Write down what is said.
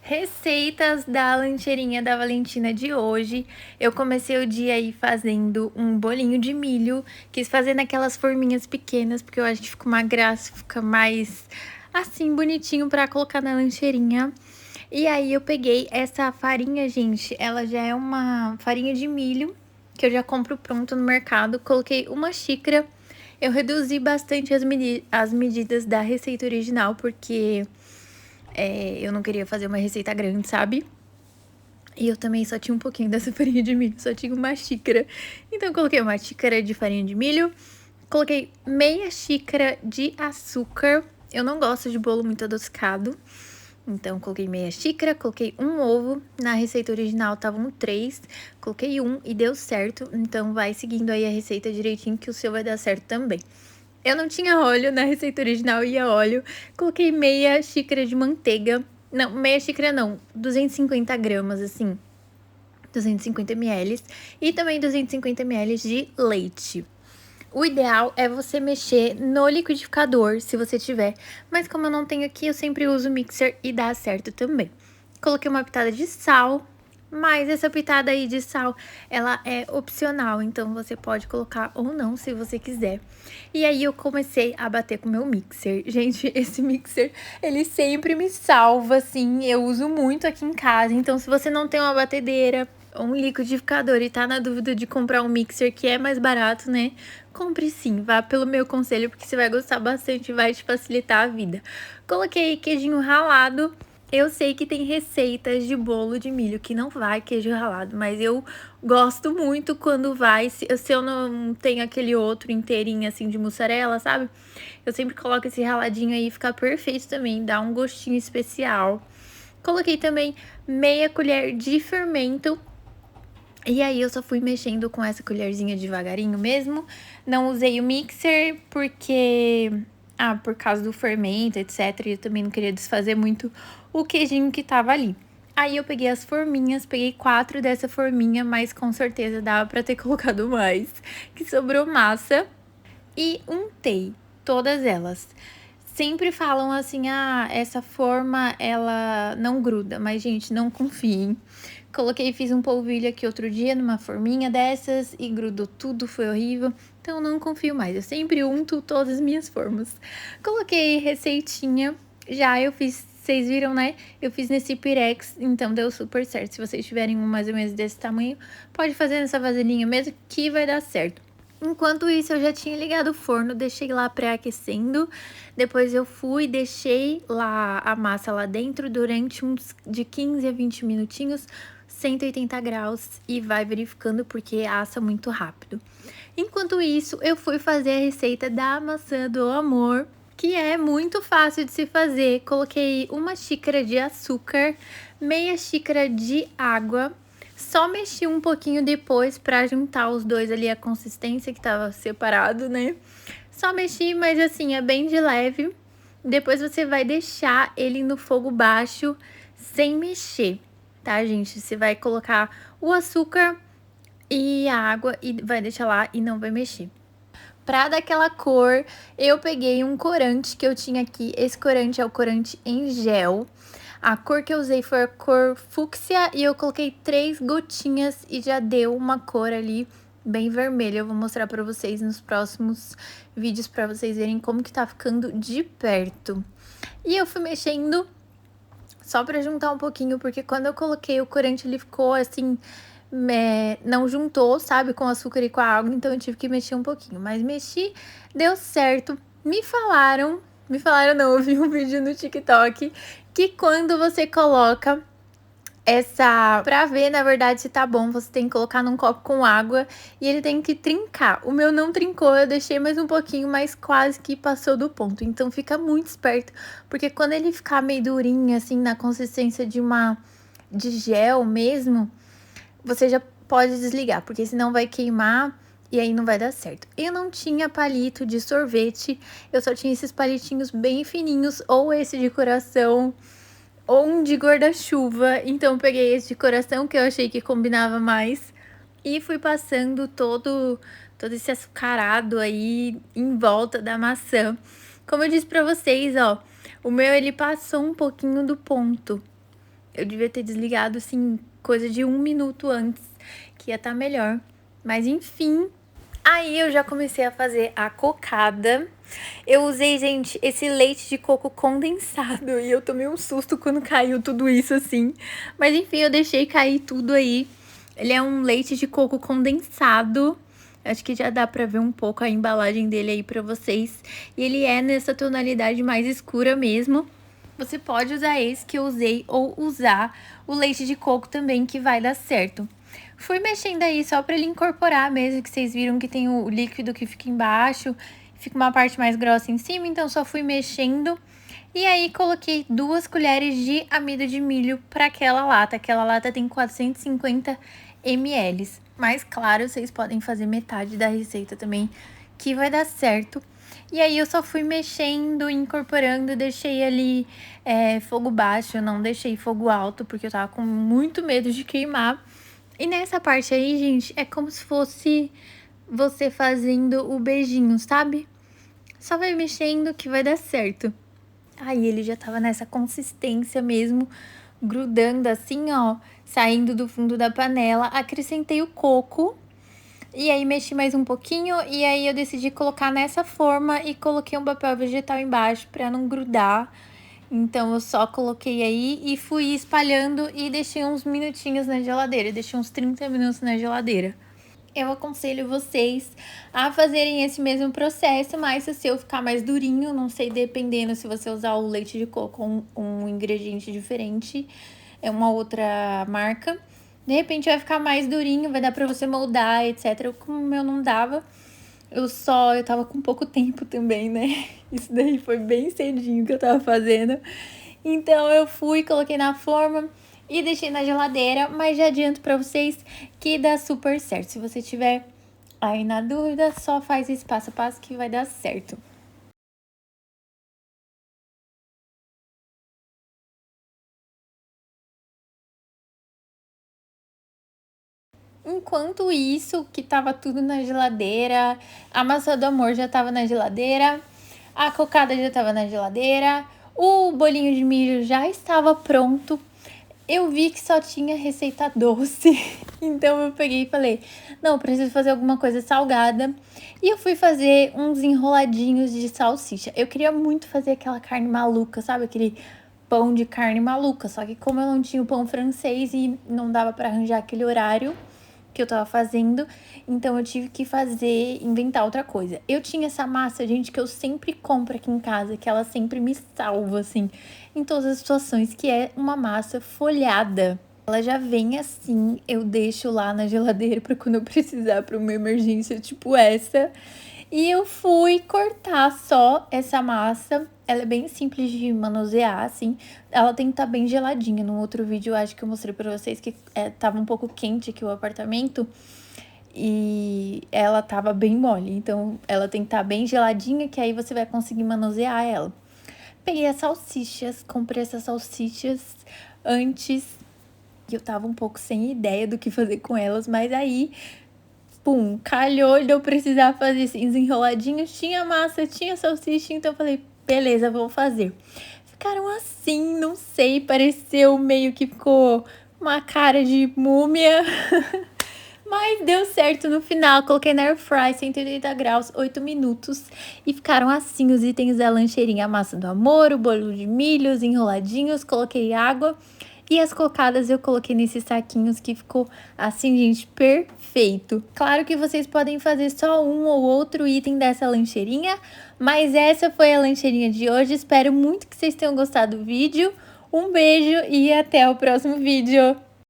Receitas da lancheirinha da Valentina de hoje. Eu comecei o dia aí fazendo um bolinho de milho. Quis fazer naquelas forminhas pequenas, porque eu acho que fica uma graça, fica mais assim, bonitinho pra colocar na lancheirinha. E aí eu peguei essa farinha, gente, ela já é uma farinha de milho, que eu já compro pronto no mercado. Coloquei uma xícara. Eu reduzi bastante as medidas da receita original, porque eu não queria fazer uma receita grande, sabe? E eu também só tinha um pouquinho dessa farinha de milho, só tinha uma xícara. Então eu coloquei uma xícara de farinha de milho, coloquei meia xícara de açúcar. Eu não gosto de bolo muito adocicado, então coloquei meia xícara, coloquei um ovo. Na receita original estavam 3, coloquei um e deu certo. Então vai seguindo aí a receita direitinho que o seu vai dar certo também. Eu não tinha óleo, na receita original ia óleo. Coloquei meia xícara de manteiga. Não, meia xícara não, 250 gramas, assim, 250 ml. E também 250 ml de leite. O ideal é você mexer no liquidificador, se você tiver. Mas como eu não tenho aqui, eu sempre uso o mixer e dá certo também. Coloquei uma pitada de sal. Mas essa pitada aí de sal, ela é opcional, então você pode colocar ou não, se você quiser. E aí eu comecei a bater com o meu mixer. Gente, esse mixer, ele sempre me salva, assim, eu uso muito aqui em casa. Então, se você não tem uma batedeira ou um liquidificador e tá na dúvida de comprar um mixer que é mais barato, né? Compre sim, vá pelo meu conselho, porque você vai gostar bastante e vai te facilitar a vida. Coloquei queijinho ralado. Eu sei que tem receitas de bolo de milho que não vai queijo ralado, mas eu gosto muito quando vai. Se eu não tenho aquele outro inteirinho assim de mussarela, sabe? Eu sempre coloco esse raladinho aí, fica perfeito também, dá um gostinho especial. Coloquei também meia colher de fermento. E aí eu só fui mexendo com essa colherzinha devagarinho mesmo. Não usei o mixer porque por causa do fermento, etc. E eu também não queria desfazer muito o queijinho que tava ali. Aí eu peguei as forminhas, peguei 4 dessa forminha, mas com certeza dava pra ter colocado mais, que sobrou massa. E untei todas elas. Sempre falam assim, essa forma, ela não gruda, mas, gente, não confiem. Coloquei, fiz um polvilho aqui outro dia numa forminha dessas e grudou tudo, foi horrível. Então, não confio mais, eu sempre unto todas as minhas formas. Coloquei receitinha, já eu fiz, vocês viram, né? Eu fiz nesse Pirex, então deu super certo. Se vocês tiverem um mais ou menos desse tamanho, pode fazer nessa vasilhinha mesmo que vai dar certo. Enquanto isso, eu já tinha ligado o forno, deixei lá pré-aquecendo. Depois eu fui, deixei lá a massa lá dentro durante uns de 15 a 20 minutinhos, 180 graus, e vai verificando porque assa muito rápido. Enquanto isso, eu fui fazer a receita da maçã do amor, que é muito fácil de se fazer. Coloquei uma xícara de açúcar, meia xícara de água. Só mexi um pouquinho depois pra juntar os dois ali, a consistência que tava separado, né? Só mexi, mas assim, é bem de leve. Depois você vai deixar ele no fogo baixo, sem mexer, tá, gente? Você vai colocar o açúcar e a água e vai deixar lá e não vai mexer. Pra dar aquela cor, eu peguei um corante que eu tinha aqui. Esse corante é o corante em gel. A cor que eu usei foi a cor fúcsia e eu coloquei 3 gotinhas e já deu uma cor ali bem vermelha. Eu vou mostrar pra vocês nos próximos vídeos pra vocês verem como que tá ficando de perto. E eu fui mexendo só pra juntar um pouquinho, porque quando eu coloquei o corante ele ficou assim, não juntou, sabe, com o açúcar e com a água, então eu tive que mexer um pouquinho. Mas mexi, deu certo. Me falaram não, eu vi um vídeo no TikTok que quando você coloca pra ver, na verdade, se tá bom, você tem que colocar num copo com água e ele tem que trincar. O meu não trincou, eu deixei mais um pouquinho, mas quase que passou do ponto. Então fica muito esperto, porque quando ele ficar meio durinho, assim, na consistência de gel mesmo, você já pode desligar, porque senão vai queimar e aí não vai dar certo. Eu não tinha palito de sorvete, eu só tinha esses palitinhos bem fininhos, ou esse de coração, ou um de guarda-chuva. Então eu peguei esse de coração, que eu achei que combinava mais, e fui passando todo esse açucarado aí em volta da maçã. Como eu disse pra vocês, ó, o meu ele passou um pouquinho do ponto. Eu devia ter desligado, assim, coisa de 1 minuto antes, que ia estar melhor. Mas enfim, aí eu já comecei a fazer a cocada. Eu usei, gente, esse leite de coco condensado e eu tomei um susto quando caiu tudo isso assim. Mas enfim, eu deixei cair tudo aí. Ele é um leite de coco condensado. Acho que já dá pra ver um pouco a embalagem dele aí pra vocês. E ele é nessa tonalidade mais escura mesmo. Você pode usar esse que eu usei ou usar o leite de coco também, que vai dar certo. Fui mexendo aí só pra ele incorporar mesmo, que vocês viram que tem o líquido que fica embaixo, fica uma parte mais grossa em cima, então só fui mexendo. E aí coloquei 2 colheres de amido de milho para aquela lata. Aquela lata tem 450 ml. Mas claro, vocês podem fazer metade da receita também, que vai dar certo. E aí eu só fui mexendo, incorporando, deixei ali fogo baixo, não deixei fogo alto, porque eu tava com muito medo de queimar. E nessa parte aí, gente, é como se fosse você fazendo o beijinho, sabe? Só vai mexendo que vai dar certo. Aí ele já tava nessa consistência mesmo, grudando assim, ó, saindo do fundo da panela. Acrescentei o coco e aí mexi mais um pouquinho e aí eu decidi colocar nessa forma e coloquei um papel vegetal embaixo pra não grudar. Então eu só coloquei aí e fui espalhando e deixei uns minutinhos na geladeira, deixei uns 30 minutos na geladeira. Eu aconselho vocês a fazerem esse mesmo processo, mas se o seu ficar mais durinho, não sei, dependendo se você usar o leite de coco ou um ingrediente diferente, é uma outra marca, de repente vai ficar mais durinho, vai dar pra você moldar, etc. Como o meu não dava, eu tava com pouco tempo também, né? Isso daí foi bem cedinho que eu tava fazendo. Então eu fui, coloquei na forma e deixei na geladeira, mas já adianto pra vocês que dá super certo. Se você tiver aí na dúvida, só faz esse passo a passo que vai dar certo. Enquanto isso, que tava tudo na geladeira, a maçã do amor já tava na geladeira, a cocada já tava na geladeira, o bolinho de milho já estava pronto. Eu vi que só tinha receita doce, então eu peguei e falei, não, preciso fazer alguma coisa salgada. E eu fui fazer uns enroladinhos de salsicha. Eu queria muito fazer aquela carne maluca, sabe? Aquele pão de carne maluca. Só que como eu não tinha o pão francês e não dava pra arranjar aquele horário que eu tava fazendo, então eu tive que inventar outra coisa. Eu tinha essa massa, gente, que eu sempre compro aqui em casa, que ela sempre me salva, assim, em todas as situações, que é uma massa folhada. Ela já vem assim, eu deixo lá na geladeira para quando eu precisar para uma emergência tipo essa. E eu fui cortar só essa massa. Ela é bem simples de manusear, assim. Ela tem que estar bem geladinha. No outro vídeo, eu acho que eu mostrei pra vocês que tava um pouco quente aqui o apartamento. E ela tava bem mole. Então, ela tem que estar bem geladinha, que aí você vai conseguir manusear ela. Peguei as salsichas, comprei essas salsichas antes. E eu tava um pouco sem ideia do que fazer com elas, mas aí pum, calhou de eu precisar fazer esses enroladinhos. Tinha massa, tinha salsicha, então eu falei, beleza, vou fazer. Ficaram assim, não sei, pareceu meio que ficou uma cara de múmia. Mas deu certo no final, coloquei na air fry 180 graus, 8 minutos. E ficaram assim os itens da lancheirinha. A massa do amor, o bolo de milho, os enroladinhos, coloquei água. E as cocadas eu coloquei nesses saquinhos que ficou assim, gente, perfeito. Claro que vocês podem fazer só um ou outro item dessa lancheirinha, mas essa foi a lancheirinha de hoje. Espero muito que vocês tenham gostado do vídeo. Um beijo e até o próximo vídeo.